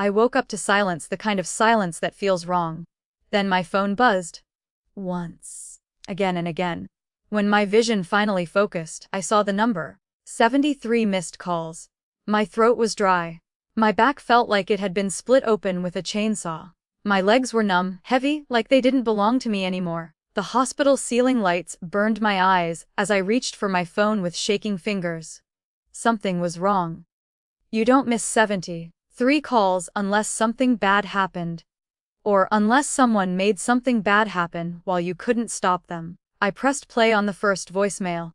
I woke up to silence, the kind of silence that feels wrong. Then my phone buzzed. Once. Again and again. When my vision finally focused, I saw the number. 73 missed calls. My throat was dry. My back felt like it had been split open with a chainsaw. My legs were numb, heavy, like they didn't belong to me anymore. The hospital ceiling lights burned my eyes as I reached for my phone with shaking fingers. Something was wrong. You don't miss 73 calls unless something bad happened. Or unless someone made something bad happen while you couldn't stop them. I pressed play on the first voicemail.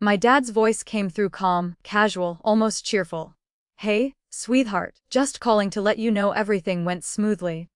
My dad's voice came through calm, casual, almost cheerful. Hey, sweetheart, just calling to let you know everything went smoothly.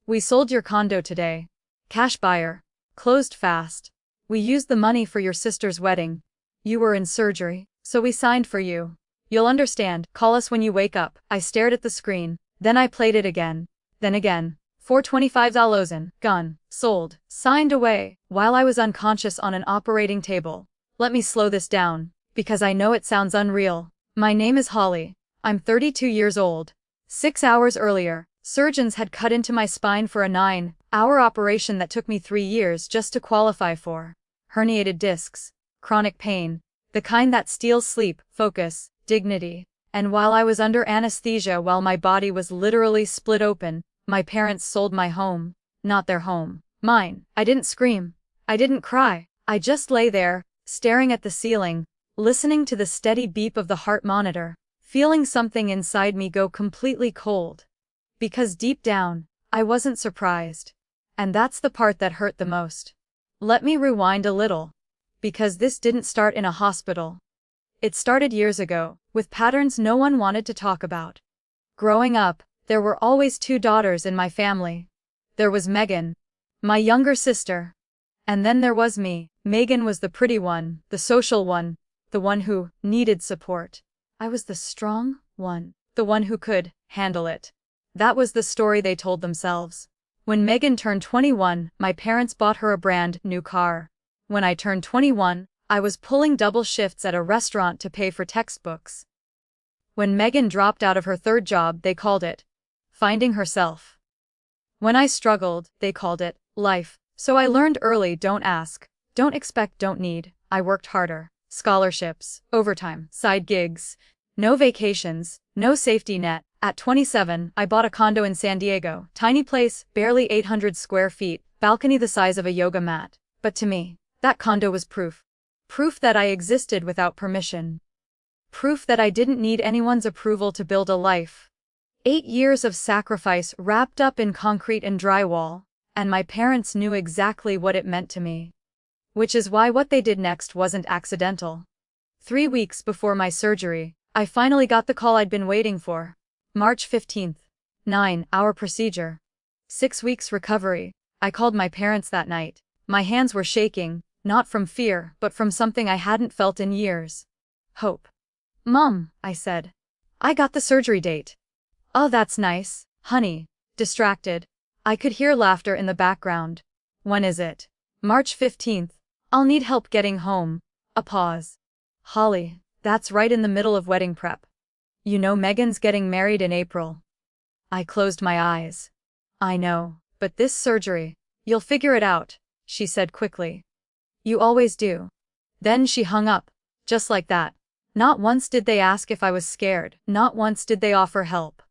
We sold your condo today. Cash buyer. Closed fast. We used the money for your sister's wedding. You were in surgery, so we signed for you. You'll understand, call us when you wake up. I stared at the screen, then I played it again. Then again. 425K gun, sold, signed away, while I was unconscious on an operating table. Let me slow this down, because I know it sounds unreal. My name is Holly. I'm 32 years old. 6 hours earlier, surgeons had cut into my spine for a 9-hour operation that took me 3 years just to qualify for. Herniated discs, chronic pain, the kind that steals sleep, focus, dignity. And while I was under anesthesia, while my body was literally split open, my parents sold my home. Not their home. Mine. I didn't scream. I didn't cry. I just lay there, staring at the ceiling, listening to the steady beep of the heart monitor, feeling something inside me go completely cold. Because deep down, I wasn't surprised. And that's the part that hurt the most. Let me rewind a little. Because this didn't start in a hospital. It started years ago, with patterns no one wanted to talk about. Growing up, there were always 2 daughters in my family. There was Megan, my younger sister. And then there was me. Megan was the pretty one, the social one, the one who needed support. I was the strong one, the one who could handle it. That was the story they told themselves. When Megan turned 21, my parents bought her a brand new car. When I turned 21, I was pulling double shifts at a restaurant to pay for textbooks. When Megan dropped out of her 3rd job, they called it finding herself. When I struggled, they called it life. So I learned early: don't ask, don't expect, don't need. I worked harder. Scholarships, overtime, side gigs, no vacations, no safety net. At 27, I bought a condo in San Diego. Tiny place, barely 800 square feet, balcony the size of a yoga mat. But to me, that condo was proof. Proof that I existed without permission. Proof that I didn't need anyone's approval to build a life. 8 years of sacrifice wrapped up in concrete and drywall, and my parents knew exactly what it meant to me. Which is why what they did next wasn't accidental. 3 weeks before my surgery, I finally got the call I'd been waiting for. March 15th. 9-hour procedure. 6 weeks recovery. I called my parents that night. My hands were shaking, not from fear, but from something I hadn't felt in years. Hope. Mom, I said. I got the surgery date. Oh, that's nice, honey. Distracted. I could hear laughter in the background. When is it? March 15th. I'll need help getting home. A pause. Holly, that's right in the middle of wedding prep. You know Megan's getting married in April. I closed my eyes. I know, but this surgery, you'll figure it out, she said quickly. You always do. Then she hung up, just like that. Not once did they ask if I was scared, not once did they offer help.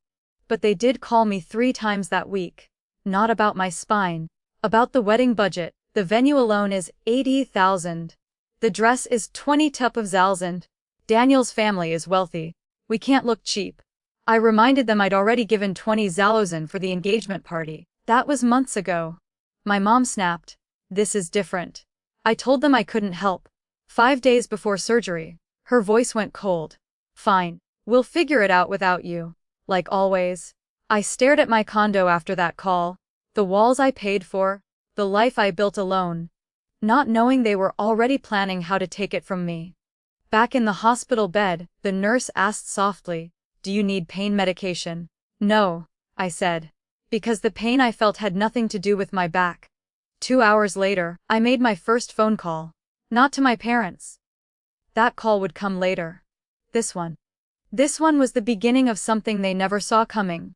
But they did call me 3 times that week. Not about my spine. About the wedding budget. The venue alone is 80,000. The dress is 20,000. Daniel's family is wealthy. We can't look cheap. I reminded them I'd already given 20,000 for the engagement party. That was months ago. My mom snapped. This is different. I told them I couldn't help. 5 days before surgery. Her voice went cold. Fine. We'll figure it out without you. Like always. I stared at my condo after that call. The walls I paid for. The life I built alone. Not knowing they were already planning how to take it from me. Back in the hospital bed, the nurse asked softly, "Do you need pain medication?" "No," I said. Because the pain I felt had nothing to do with my back. 2 hours later, I made my first phone call. Not to my parents. That call would come later. This one. This one was the beginning of something they never saw coming.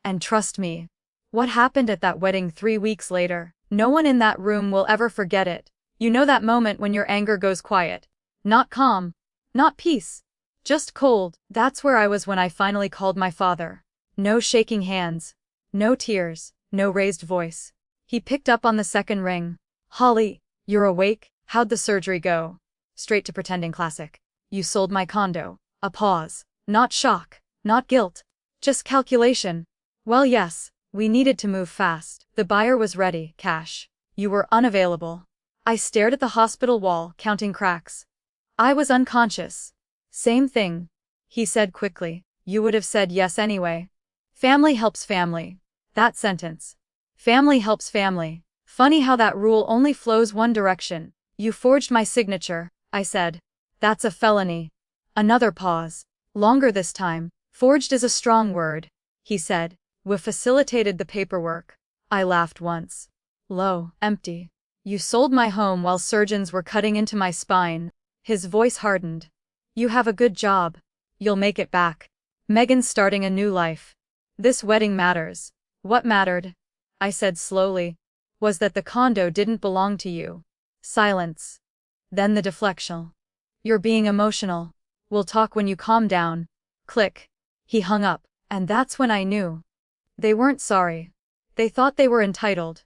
And trust me, what happened at that wedding 3 weeks later, no one in that room will ever forget it. You know that moment when your anger goes quiet. Not calm. Not peace. Just cold. That's where I was when I finally called my father. No shaking hands. No tears. No raised voice. He picked up on the second ring. Holly, you're awake? How'd the surgery go? Straight to pretending classic. You sold my condo. A pause. Not shock. Not guilt. Just calculation. Well, yes, we needed to move fast. The buyer was ready. Cash. You were unavailable. I stared at the hospital wall, counting cracks. I was unconscious. Same thing. He said quickly. You would have said yes anyway. Family helps family. That sentence. Family helps family. Funny how that rule only flows one direction. You forged my signature, I said. That's a felony. Another pause. Longer this time. Forged is a strong word, he said. We facilitated the paperwork. I laughed once. Low, empty. You sold my home while surgeons were cutting into my spine. His voice hardened. You have a good job. You'll make it back. Megan's starting a new life. This wedding matters. What mattered, I said slowly, was that the condo didn't belong to you. Silence. Then the deflection. You're being emotional. We'll talk when you calm down. Click. He hung up, and that's when I knew. They weren't sorry. They thought they were entitled.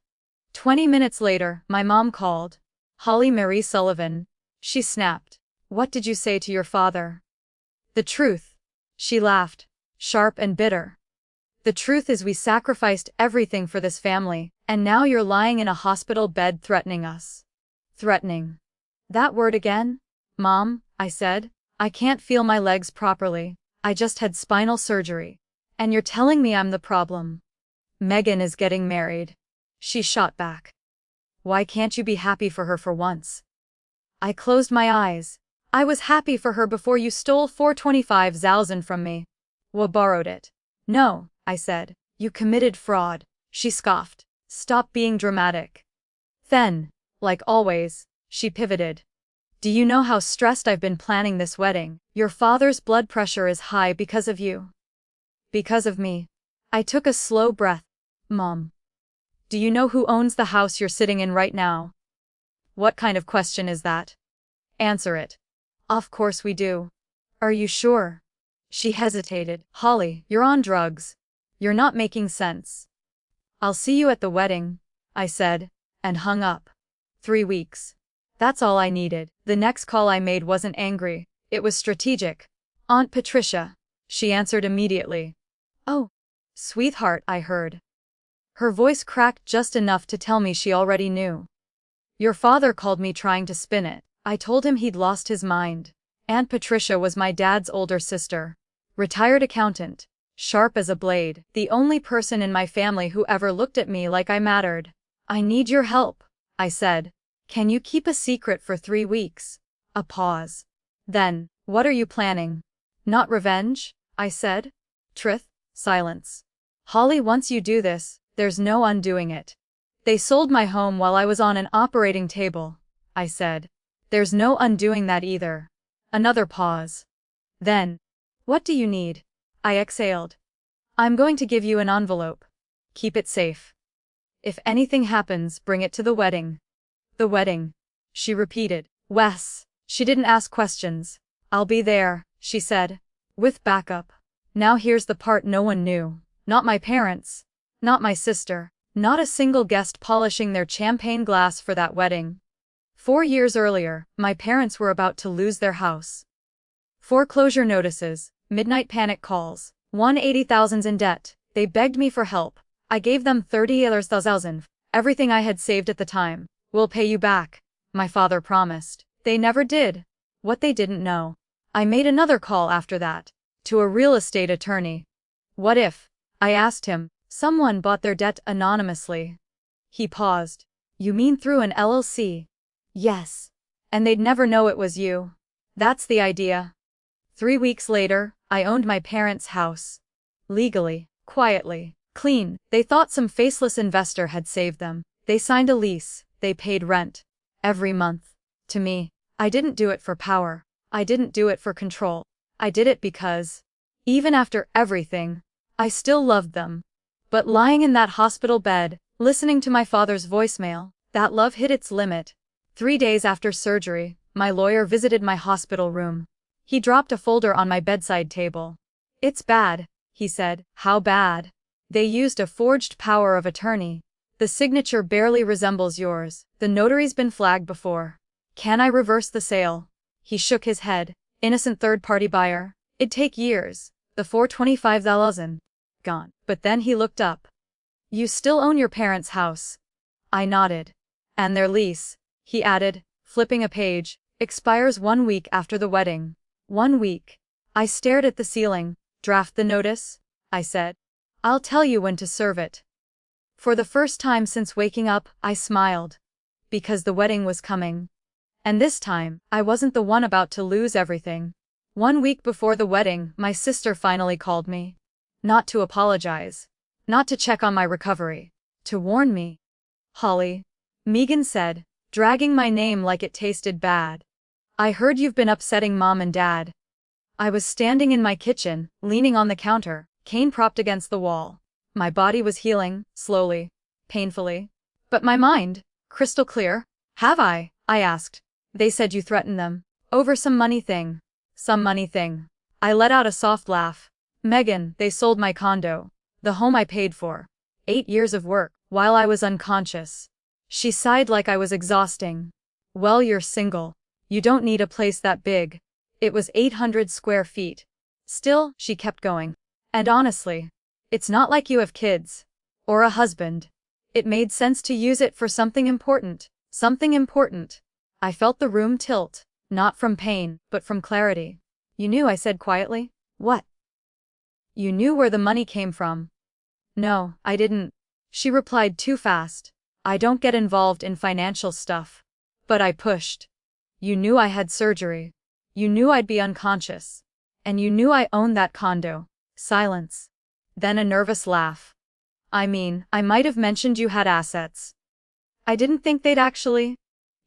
20 minutes later, my mom called. Holly Marie Sullivan. She snapped. What did you say to your father? The truth. She laughed, sharp and bitter. The truth is we sacrificed everything for this family, and now you're lying in a hospital bed threatening us. Threatening. That word again? Mom, I said, I can't feel my legs properly. I just had spinal surgery. And you're telling me I'm the problem. Megan is getting married. She shot back. Why can't you be happy for her for once? I closed my eyes. I was happy for her before you stole 425,000 from me. We borrowed it. No, I said. You committed fraud. She scoffed. Stop being dramatic. Then, like always, she pivoted. Do you know how stressed I've been planning this wedding? Your father's blood pressure is high because of you. Because of me. I took a slow breath. Mom. Do you know who owns the house you're sitting in right now? What kind of question is that? Answer it. Of course we do. Are you sure? She hesitated. Holly, you're on drugs. You're not making sense. I'll see you at the wedding, I said, and hung up. 3 weeks. That's all I needed. The next call I made wasn't angry. It was strategic. Aunt Patricia. She answered immediately. Oh, sweetheart, I heard. Her voice cracked just enough to tell me she already knew. Your father called me trying to spin it. I told him he'd lost his mind. Aunt Patricia was my dad's older sister. Retired accountant. Sharp as a blade. The only person in my family who ever looked at me like I mattered. I need your help, I said. Can you keep a secret for 3 weeks? A pause. Then, what are you planning? Not revenge? I said. Truth? Silence. Holly, once you do this, there's no undoing it. They sold my home while I was on an operating table, I said. There's no undoing that either. Another pause. Then, what do you need? I exhaled. I'm going to give you an envelope. Keep it safe. If anything happens, bring it to the wedding. The wedding, she repeated. Wes. She didn't ask questions. I'll be there, she said. With backup. Now here's the part no one knew. Not my parents. Not my sister. Not a single guest polishing their champagne glass for that wedding. 4 years earlier, my parents were about to lose their house. Foreclosure notices, midnight panic calls, $180,000 in debt. They begged me for help. I gave them $30,000, everything I had saved at the time. We'll pay you back, my father promised. They never did. What they didn't know. I made another call after that, to a real estate attorney. What if, I asked him, someone bought their debt anonymously? He paused. You mean through an LLC? Yes. And they'd never know it was you. That's the idea. 3 weeks later, I owned my parents' house. Legally, quietly, clean. They thought some faceless investor had saved them. They signed a lease. They paid rent. Every month. To me, I didn't do it for power. I didn't do it for control. I did it because, even after everything, I still loved them. But lying in that hospital bed, listening to my father's voicemail, that love hit its limit. 3 days after surgery, my lawyer visited my hospital room. He dropped a folder on my bedside table. "It's bad," he said. "How bad?" "They used a forged power of attorney. The signature barely resembles yours. The notary's been flagged before." "Can I reverse the sale?" He shook his head. "Innocent third-party buyer. It'd take years. The 425,000. Gone." But then he looked up. "You still own your parents' house?" I nodded. "And their lease," he added, flipping a page, "expires 1 week after the wedding." 1 week. I stared at the ceiling. "Draft the notice?" I said. "I'll tell you when to serve it." For the first time since waking up, I smiled. Because the wedding was coming. And this time, I wasn't the one about to lose everything. 1 week before the wedding, my sister finally called me. Not to apologize. Not to check on my recovery. To warn me. "Holly," Megan said, dragging my name like it tasted bad. "I heard you've been upsetting Mom and Dad." I was standing in my kitchen, leaning on the counter, cane propped against the wall. My body was healing, slowly, painfully. But my mind, crystal clear. "Have I?" I asked. "They said you threatened them. Over some money thing." "Some money thing." I let out a soft laugh. "Megan, they sold my condo. The home I paid for. 8 years of work, while I was unconscious." She sighed like I was exhausting. "Well, you're single. You don't need a place that big." It was 800 square feet. Still, she kept going. "And honestly, it's not like you have kids. Or a husband. It made sense to use it for something important. Something important." I felt the room tilt. Not from pain, but from clarity. "You knew," I said quietly. "What?" "You knew where the money came from." "No, I didn't." She replied too fast. "I don't get involved in financial stuff." But I pushed. "You knew I had surgery. You knew I'd be unconscious. And you knew I owned that condo." Silence. Then a nervous laugh. "I mean, I might have mentioned you had assets. I didn't think they'd actually.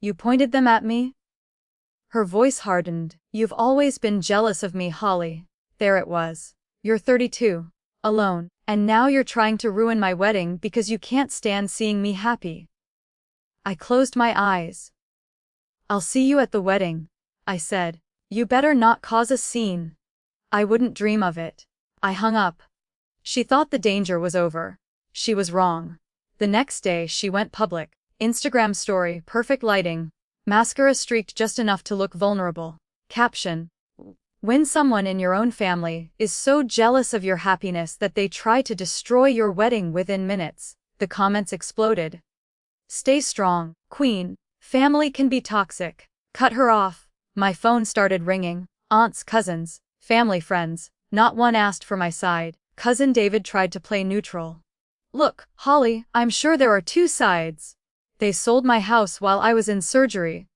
You pointed them at me." Her voice hardened. "You've always been jealous of me, Holly." There it was. "You're 32. Alone. And now you're trying to ruin my wedding because you can't stand seeing me happy." I closed my eyes. "I'll see you at the wedding," I said. "You better not cause a scene." "I wouldn't dream of it." I hung up. She thought the danger was over. She was wrong. The next day she went public. Instagram story, perfect lighting. Mascara streaked just enough to look vulnerable. Caption: "When someone in your own family is so jealous of your happiness that they try to destroy your wedding within minutes." The comments exploded. "Stay strong, Queen. Family can be toxic." Cut her off. My phone started ringing. Aunts, cousins, family friends. Not one asked for my side. Cousin David tried to play neutral. "Look, Holly, I'm sure there are two sides. They sold my house while I was in surgery."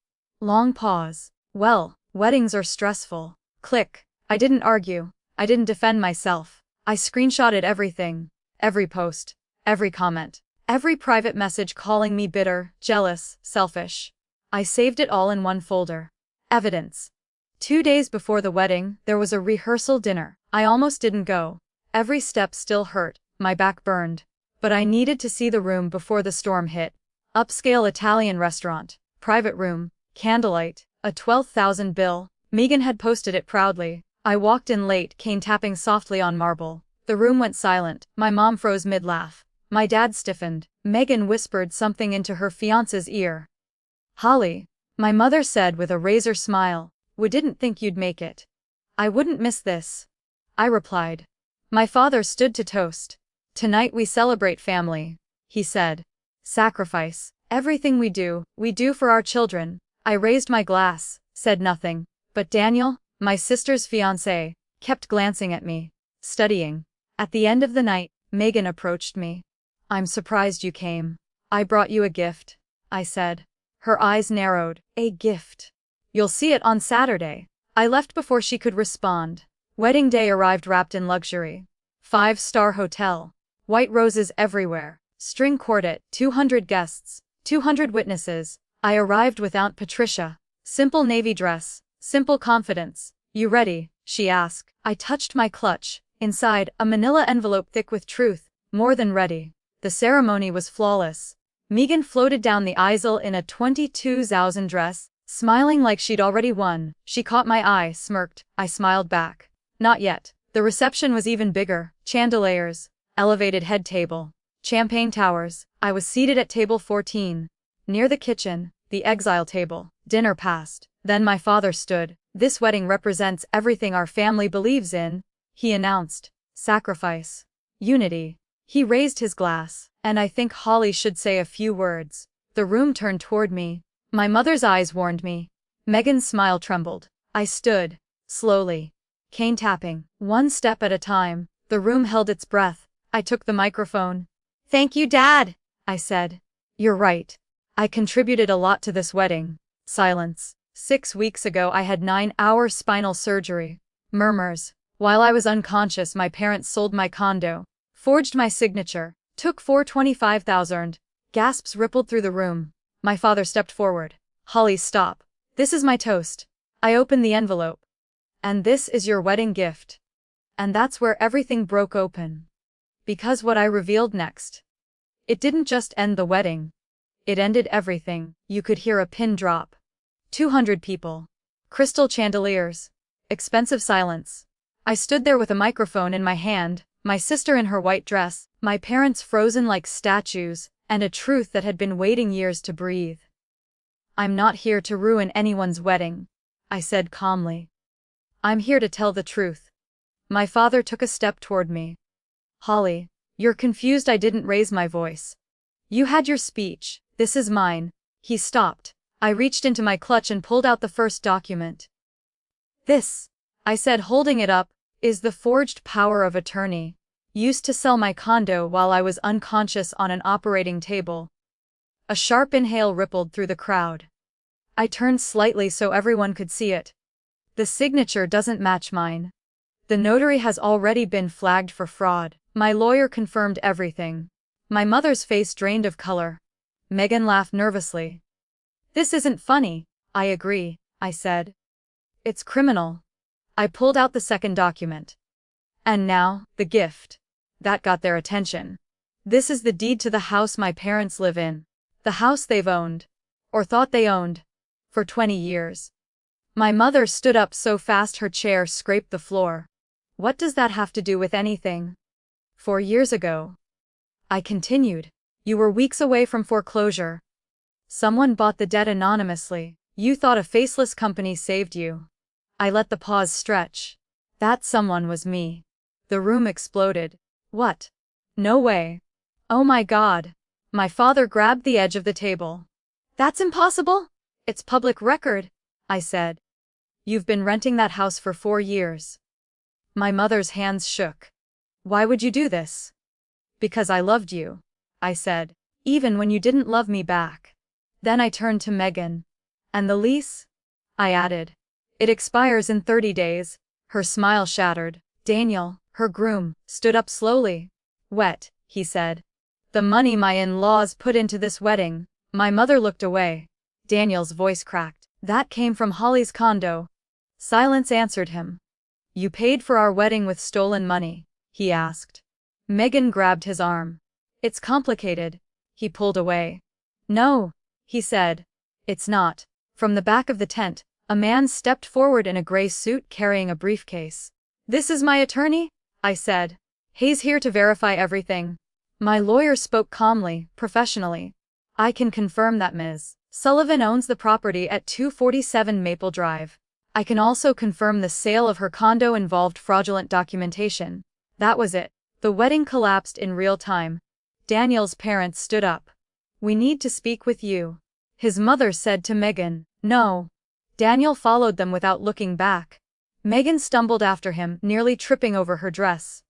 Long pause. "Well, weddings are stressful." Click. I didn't argue. I didn't defend myself. I screenshotted everything. Every post. Every comment. Every private message calling me bitter, jealous, selfish. I saved it all in one folder. Evidence. 2 days before the wedding, there was a rehearsal dinner. I almost didn't go. Every step still hurt. My back burned. But I needed to see the room before the storm hit. Upscale Italian restaurant. Private room. Candlelight. A 12,000 bill. Megan had posted it proudly. I walked in late, cane tapping softly on marble. The room went silent. My mom froze mid-laugh. My dad stiffened. Megan whispered something into her fiance's ear. "Holly," my mother said with a razor smile, "we didn't think you'd make it." "I wouldn't miss this," I replied. My father stood to toast. "Tonight we celebrate family," he said. "Sacrifice. Everything we do for our children." I raised my glass, said nothing. But Daniel, my sister's fiancé, kept glancing at me, studying. At the end of the night, Megan approached me. "I'm surprised you came. I brought you a gift," I said. Her eyes narrowed. "A gift? You'll see it on Saturday." I left before she could respond. Wedding day arrived wrapped in luxury. 5-star hotel. White roses everywhere. String quartet, 200 guests, 200 witnesses. I arrived with Aunt Patricia. Simple navy dress, simple confidence. "You ready?" she asked. I touched my clutch. Inside, a manila envelope thick with truth. More than ready. The ceremony was flawless. Megan floated down the aisle in a 22,000 dress, smiling like she'd already won. She caught my eye, smirked. I smiled back. Not yet. The reception was even bigger. Chandeliers, elevated head table, champagne towers. I was seated at table 14. Near the kitchen, the exile table. Dinner passed. Then my father stood. This wedding represents everything our family believes in, he announced. Sacrifice. Unity. He raised his glass. And I think Holly should say a few words. The room turned toward me. My mother's eyes warned me. Megan's smile trembled. I stood. Slowly. Cane tapping. One step at a time. The room held its breath. I took the microphone. Thank you, Dad, I said. You're right. I contributed a lot to this wedding. Silence. 6 weeks ago I had 9-hour spinal surgery. Murmurs. While I was unconscious, my parents sold my condo, forged my signature, took $425,000. Gasps rippled through the room. My father stepped forward. Holly, stop. This is my toast. I opened the envelope. And this is your wedding gift. And that's where everything broke open. Because what I revealed next. It didn't just end the wedding. It ended everything. You could hear a pin drop. 200 people. Crystal chandeliers. Expensive silence. I stood there with a microphone in my hand, my sister in her white dress, my parents frozen like statues, and a truth that had been waiting years to breathe. I'm not here to ruin anyone's wedding, I said calmly. I'm here to tell the truth. My father took a step toward me. Holly, you're confused. I didn't raise my voice. You had your speech. This is mine. He stopped. I reached into my clutch and pulled out the first document. This, I said, holding it up, is the forged power of attorney, used to sell my condo while I was unconscious on an operating table. A sharp inhale rippled through the crowd. I turned slightly so everyone could see it. The signature doesn't match mine. The notary has already been flagged for fraud. My lawyer confirmed everything. My mother's face drained of color. Megan laughed nervously. This isn't funny. I agree, I said. It's criminal. I pulled out the second document. And now, the gift. That got their attention. This is the deed to the house my parents live in. The house they've owned. Or thought they owned. For 20 years. My mother stood up so fast her chair scraped the floor. What does that have to do with anything? 4 years ago. I continued. You were weeks away from foreclosure. Someone bought the debt anonymously. You thought a faceless company saved you. I let the pause stretch. That someone was me. The room exploded. What? No way. Oh my God. My father grabbed the edge of the table. That's impossible. It's public record, I said. You've been renting that house for 4 years. My mother's hands shook. Why would you do this? Because I loved you, I said, even when you didn't love me back. Then I turned to Megan. And the lease? I added. It expires in 30 days. Her smile shattered. Daniel, her groom, stood up slowly. Wet, he said. The money my in-laws put into this wedding. My mother looked away. Daniel's voice cracked. That came from Holly's condo. Silence answered him. You paid for our wedding with stolen money, he asked. Megan grabbed his arm. It's complicated. He pulled away. No, he said. It's not. From the back of the tent, a man stepped forward in a gray suit carrying a briefcase. This is my attorney, I said. He's here to verify everything. My lawyer spoke calmly, professionally. I can confirm that Ms. Sullivan owns the property at 247 Maple Drive. I can also confirm the sale of her condo involved fraudulent documentation. That was it. The wedding collapsed in real time. Daniel's parents stood up. We need to speak with you, his mother said to Megan. No. Daniel followed them without looking back. Megan stumbled after him, nearly tripping over her dress.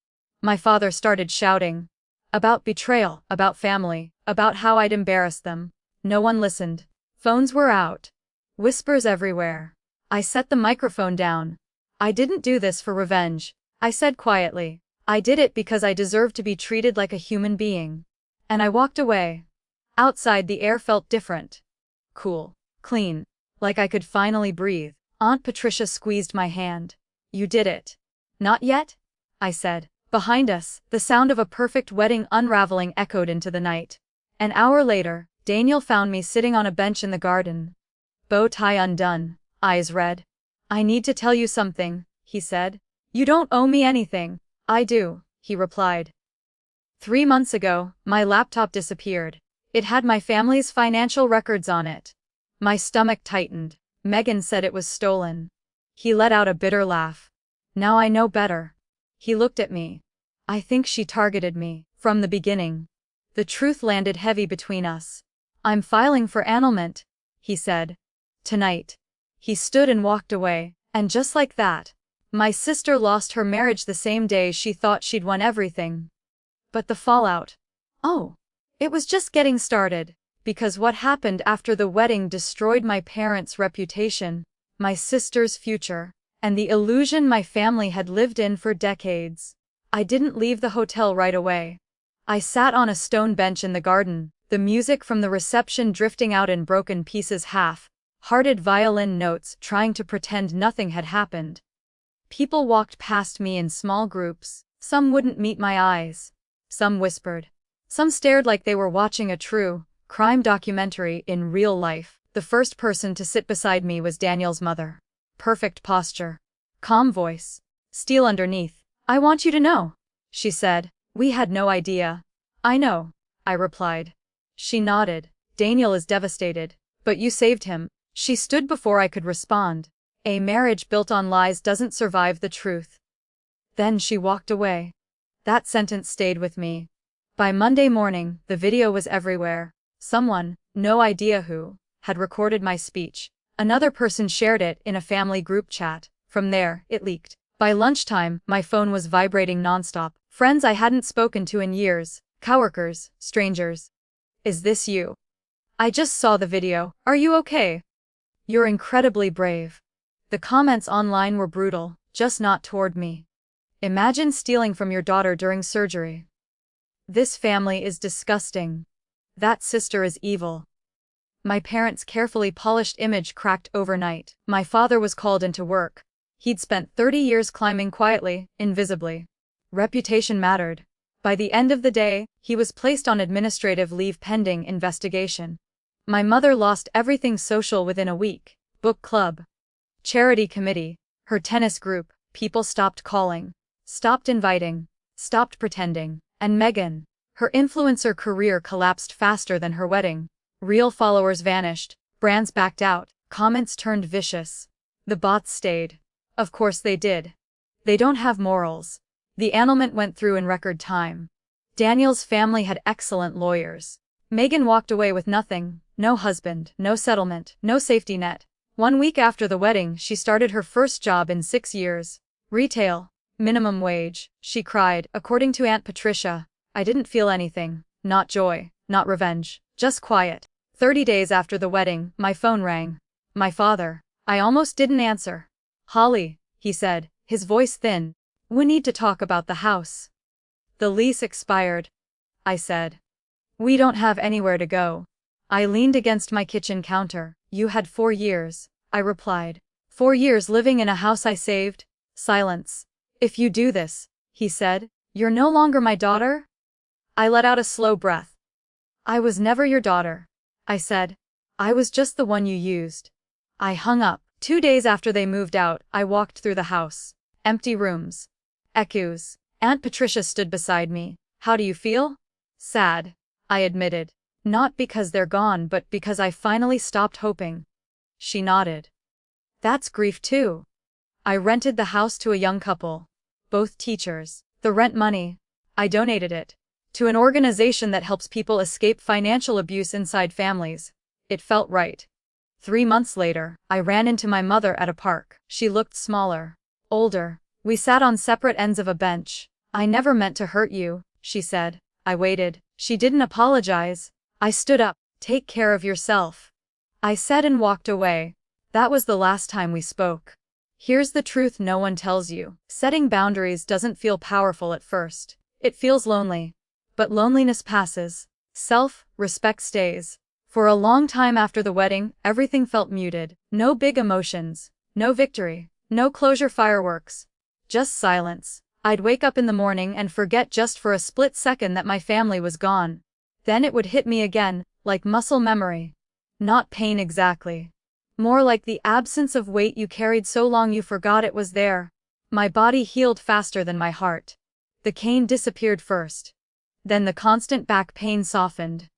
My father started shouting. About betrayal, about family, about how I'd embarrassed them. No one listened. Phones were out. Whispers everywhere. I set the microphone down. I didn't do this for revenge, I said quietly. I did it because I deserved to be treated like a human being. And I walked away. Outside the air felt different. Cool. Clean. Like I could finally breathe. Aunt Patricia squeezed my hand. You did it. Not yet? I said. Behind us, the sound of a perfect wedding unraveling echoed into the night. An hour later, Daniel found me sitting on a bench in the garden. Bow tie undone, eyes red. "I need to tell you something," he said. "You don't owe me anything." "I do," he replied. 3 months ago, my laptop disappeared. It had my family's financial records on it. My stomach tightened. Megan said it was stolen. He let out a bitter laugh. "Now I know better." He looked at me. "I think she targeted me, from the beginning." The truth landed heavy between us. "I'm filing for annulment," he said. "Tonight." He stood and walked away, and just like that, my sister lost her marriage the same day she thought she'd won everything. But the fallout? Oh, it was just getting started, because what happened after the wedding destroyed my parents' reputation, my sister's future, and the illusion my family had lived in for decades. I didn't leave the hotel right away. I sat on a stone bench in the garden, the music from the reception drifting out in broken pieces, half-hearted violin notes trying to pretend nothing had happened. People walked past me in small groups. Some wouldn't meet my eyes. Some whispered. Some stared like they were watching a true crime documentary in real life. The first person to sit beside me was Daniel's mother. Perfect posture. Calm voice. Steel underneath. "I want you to know," she said. "We had no idea." "I know," I replied. She nodded. "Daniel is devastated. But you saved him." She stood before I could respond. "A marriage built on lies doesn't survive the truth." Then she walked away. That sentence stayed with me. By Monday morning, the video was everywhere. Someone, no idea who, had recorded my speech. Another person shared it in a family group chat. From there, it leaked. By lunchtime, my phone was vibrating nonstop. Friends I hadn't spoken to in years, coworkers, strangers. "Is this you? I just saw the video. Are you okay? You're incredibly brave." The comments online were brutal, just not toward me. "Imagine stealing from your daughter during surgery." "This family is disgusting." "That sister is evil." My parents' carefully polished image cracked overnight. My father was called into work. He'd spent 30 years climbing quietly, invisibly. Reputation mattered. By the end of the day, he was placed on administrative leave pending investigation. My mother lost everything social within a week. Book club, charity committee, her tennis group. People stopped calling, stopped inviting, stopped pretending. And Megan, her influencer career collapsed faster than her wedding. Real followers vanished, brands backed out, comments turned vicious. The bots stayed. Of course they did. They don't have morals. The annulment went through in record time. Daniel's family had excellent lawyers. Megan walked away with nothing, no husband, no settlement, no safety net. 1 week after the wedding, she started her first job in 6 years. Retail, minimum wage, she cried. According to Aunt Patricia, I didn't feel anything, not joy, not revenge, just quiet. 30 days after the wedding, my phone rang. My father. I almost didn't answer. "Holly," he said, his voice thin. "We need to talk about the house." "The lease expired," I said. "We don't have anywhere to go." I leaned against my kitchen counter. "You had 4 years," I replied. 4 years living in a house I saved? Silence. "If you do this," he said, "you're no longer my daughter?" I let out a slow breath. "I was never your daughter," I said. "I was just the one you used." I hung up. 2 days after they moved out, I walked through the house. Empty rooms. Echoes. Aunt Patricia stood beside me. "How do you feel?" "Sad," I admitted. "Not because they're gone, but because I finally stopped hoping." She nodded. "That's grief too." I rented the house to a young couple. Both teachers. The rent money, I donated it to an organization that helps people escape financial abuse inside families. It felt right. 3 months later, I ran into my mother at a park. She looked smaller, older. We sat on separate ends of a bench. "I never meant to hurt you," she said. I waited. She didn't apologize. I stood up. "Take care of yourself," I said and walked away. That was the last time we spoke. Here's the truth no one tells you. Setting boundaries doesn't feel powerful at first. It feels lonely. But loneliness passes. Self-respect stays. For a long time after the wedding, everything felt muted. No big emotions. No victory. No closure fireworks. Just silence. I'd wake up in the morning and forget just for a split second that my family was gone. Then it would hit me again, like muscle memory. Not pain exactly. More like the absence of weight you carried so long you forgot it was there. My body healed faster than my heart. The cane disappeared first. Then the constant back pain softened.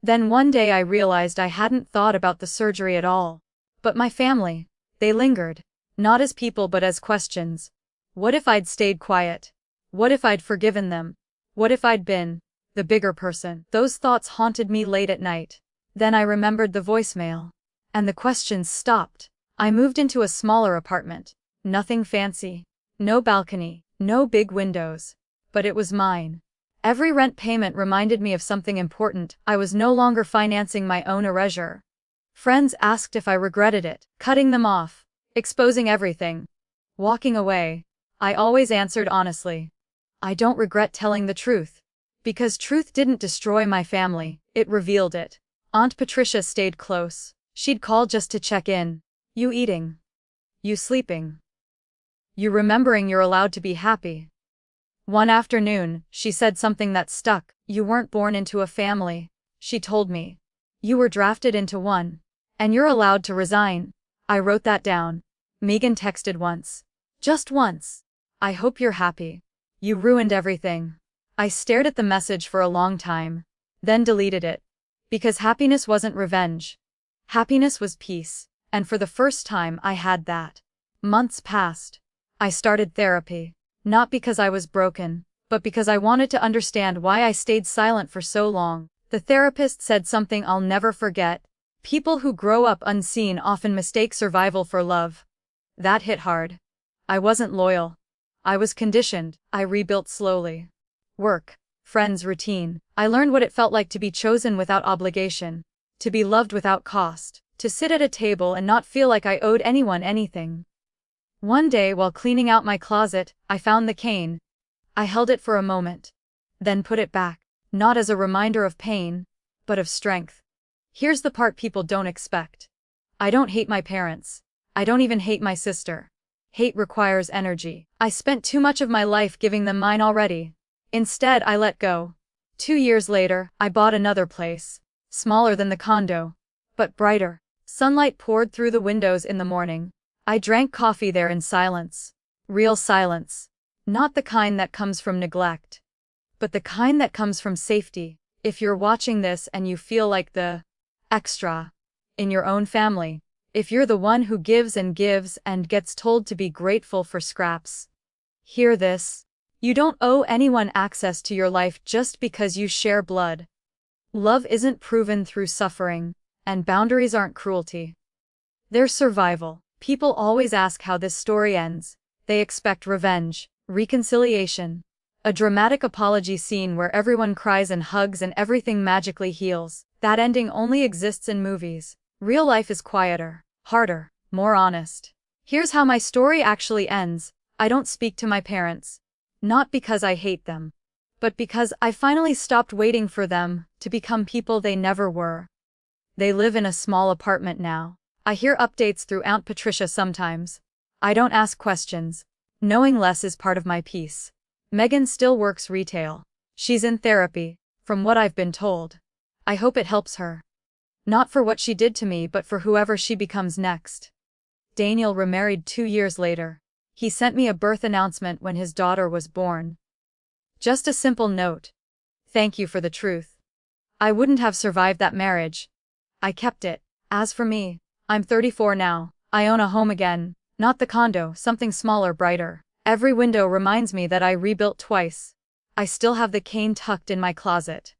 Then one day I realized I hadn't thought about the surgery at all. But my family, they lingered. Not as people but as questions. What if I'd stayed quiet? What if I'd forgiven them? What if I'd been the bigger person? Those thoughts haunted me late at night. Then I remembered the voicemail. And the questions stopped. I moved into a smaller apartment. Nothing fancy. No balcony. No big windows. But it was mine. Every rent payment reminded me of something important. I was no longer financing my own erasure. Friends asked if I regretted it, cutting them off, exposing everything, walking away. I always answered honestly. I don't regret telling the truth. Because truth didn't destroy my family, it revealed it. Aunt Patricia stayed close. She'd call just to check in. You eating? You sleeping? You remembering you're allowed to be happy? One afternoon, she said something that stuck. You weren't born into a family, she told me. You were drafted into one. And you're allowed to resign. I wrote that down. Megan texted once. Just once. I hope you're happy. You ruined everything. I stared at the message for a long time. Then deleted it. Because happiness wasn't revenge. Happiness was peace. And for the first time I had that. Months passed. I started therapy. Not because I was broken, but because I wanted to understand why I stayed silent for so long. The therapist said something I'll never forget. People who grow up unseen often mistake survival for love. That hit hard. I wasn't loyal. I was conditioned. I rebuilt slowly. Work, friends, routine. I learned what it felt like to be chosen without obligation. To be loved without cost. To sit at a table and not feel like I owed anyone anything. One day while cleaning out my closet, I found the cane. I held it for a moment. Then put it back. Not as a reminder of pain, but of strength. Here's the part people don't expect. I don't hate my parents. I don't even hate my sister. Hate requires energy. I spent too much of my life giving them mine already. Instead, I let go. 2 years later, I bought another place. Smaller than the condo. But brighter. Sunlight poured through the windows in the morning. I drank coffee there in silence. Real silence. Not the kind that comes from neglect. But the kind that comes from safety. If you're watching this and you feel like the extra in your own family, if you're the one who gives and gets told to be grateful for scraps, hear this. You don't owe anyone access to your life just because you share blood. Love isn't proven through suffering, and boundaries aren't cruelty. They're survival. People always ask how this story ends. They expect revenge, reconciliation, a dramatic apology scene where everyone cries and hugs and everything magically heals. That ending only exists in movies. Real life is quieter, harder, more honest. Here's how my story actually ends. I don't speak to my parents. Not because I hate them, but because I finally stopped waiting for them to become people they never were. They live in a small apartment now. I hear updates through Aunt Patricia sometimes. I don't ask questions. Knowing less is part of my peace. Megan still works retail. She's in therapy, from what I've been told. I hope it helps her. Not for what she did to me but for whoever she becomes next. Daniel remarried 2 years later. He sent me a birth announcement when his daughter was born. Just a simple note. Thank you for the truth. I wouldn't have survived that marriage. I kept it. As for me, I'm 34 now. I own a home again. Not the condo, something smaller, brighter. Every window reminds me that I rebuilt twice. I still have the cane tucked in my closet.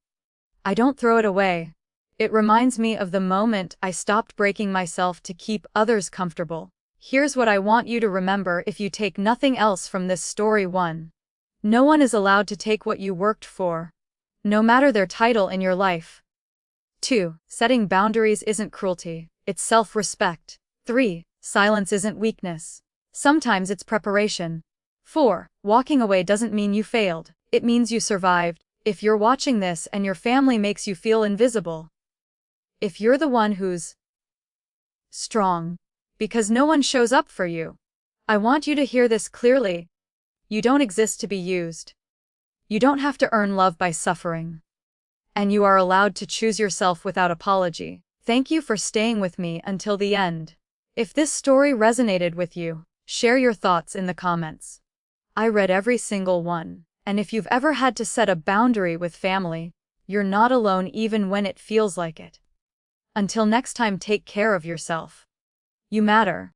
I don't throw it away. It reminds me of the moment I stopped breaking myself to keep others comfortable. Here's what I want you to remember if you take nothing else from this story. 1. No one is allowed to take what you worked for, no matter their title in your life. 2. Setting boundaries isn't cruelty, it's self-respect. 3. Silence isn't weakness. Sometimes it's preparation. 4. Walking away doesn't mean you failed, it means you survived. If you're watching this and your family makes you feel invisible, if you're the one who's strong, because no one shows up for you, I want you to hear this clearly. You don't exist to be used. You don't have to earn love by suffering. And you are allowed to choose yourself without apology. Thank you for staying with me until the end. If this story resonated with you, share your thoughts in the comments. I read every single one, and if you've ever had to set a boundary with family, you're not alone even when it feels like it. Until next time, take care of yourself. You matter.